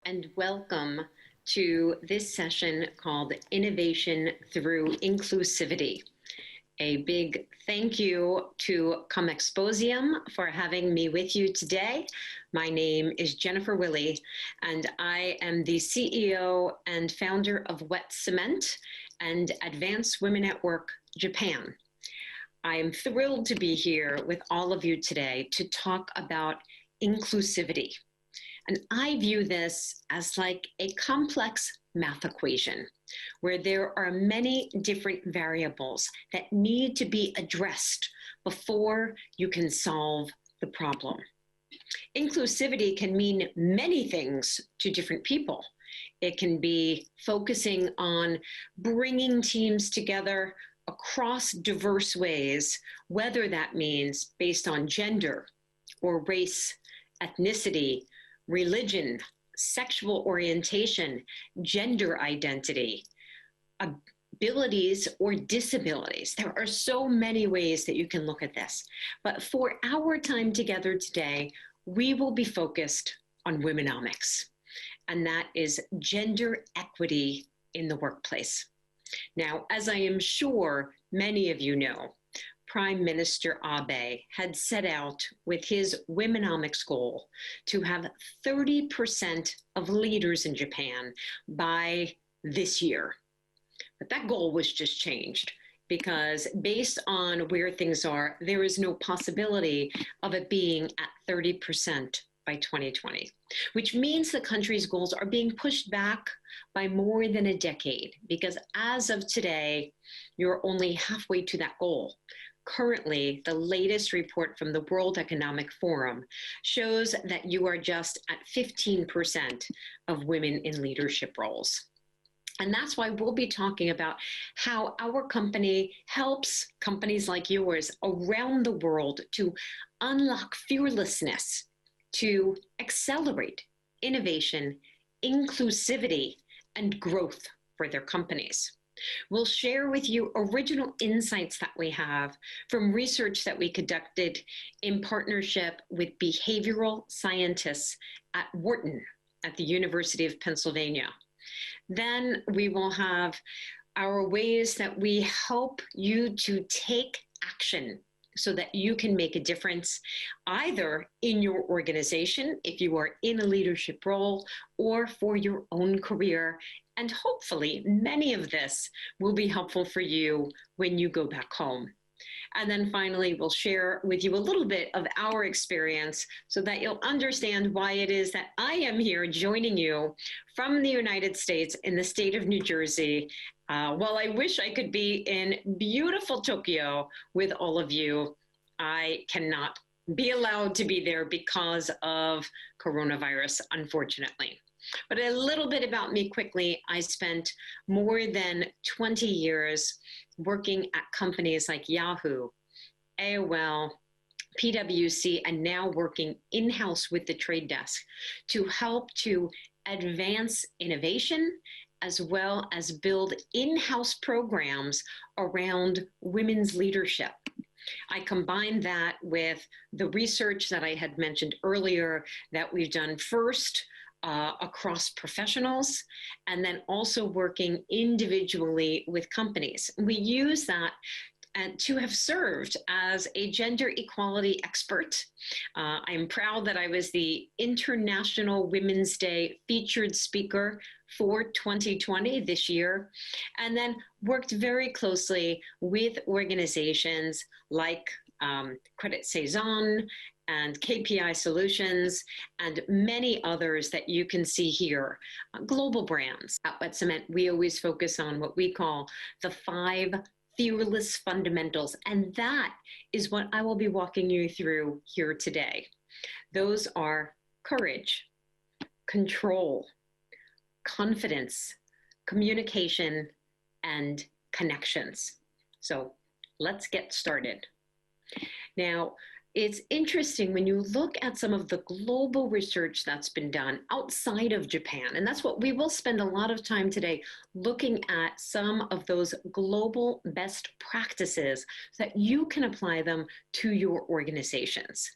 and welcome to this session called Innovation Through Inclusivity. A big thank you to Comexposium for having me with you today. My name is Jennifer Willey, and I am the CEO and founder of Wet Cement and Advanced Women at Work Japan. I am thrilled to be here with all of you today to talk about inclusivity. And I view this as like a complex math equation where there are many different variables that need to be addressed before you can solve the problem. Inclusivity can mean many things to different people. It can be focusing on bringing teams together across diverse ways, whether that means based on gender or race, ethnicity, religion, sexual orientation, gender identity, abilities, or disabilities. There are so many ways that you can look at this. But for our time together today, we will be focused on womenomics, and that is gender equity in the workplace. Now, as I am sure many of you know, Prime Minister Abe had set out with his womenomics goal to have 30% of leaders in Japan by this year. But that goal was just changed because based on where things are, there is no possibility of it being at 30% by 2020, which means the country's goals are being pushed back by more than a decade because as of today, you're only halfway to that goal. Currently, the latest report from the World Economic Forum shows that you are just at 15% of women in leadership roles. And that's why we'll be talking about how our company helps companies like yours around the world to unlock fearlessness, to accelerate innovation, inclusivity, and growth for their companies. We'll share with you original insights that we have from research that we conducted in partnership with behavioral scientists at Wharton at the University of Pennsylvania. Then we will have our ways that we help you to take action so that you can make a difference either in your organization, if you are in a leadership role, or for your own career. And hopefully many of this will be helpful for you when you go back home. And then finally, we'll share with you a little bit of our experience so that you'll understand why it is that I am here joining you from the United States in the state of New Jersey. While I wish I could be in beautiful Tokyo with all of you, I cannot be allowed to be there because of coronavirus, unfortunately. But a little bit about me quickly. I spent more than 20 years working at companies like Yahoo, AOL, PwC, and now working in-house with the trade desk to help to advance innovation as well as build in-house programs around women's leadership. I combined that with the research that I had mentioned earlier that we've done first across professionals, and then also working individually with companies. We use that to have served as a gender equality expert. I'm proud that I was the International Women's Day featured speaker for 2020 this year, and then worked very closely with organizations like Credit Saison and KPI Solutions, and many others that you can see here. Global brands. At Wet Cement, we always focus on what we call the 5 fearless fundamentals, and that is what I will be walking you through here today. Those are courage, control, confidence, communication, and connections. So let's get started. Now, it's interesting when you look at some of the global research that's been done outside of Japan, and that's what we will spend a lot of time today looking at some of those global best practices so that you can apply them to your organizations.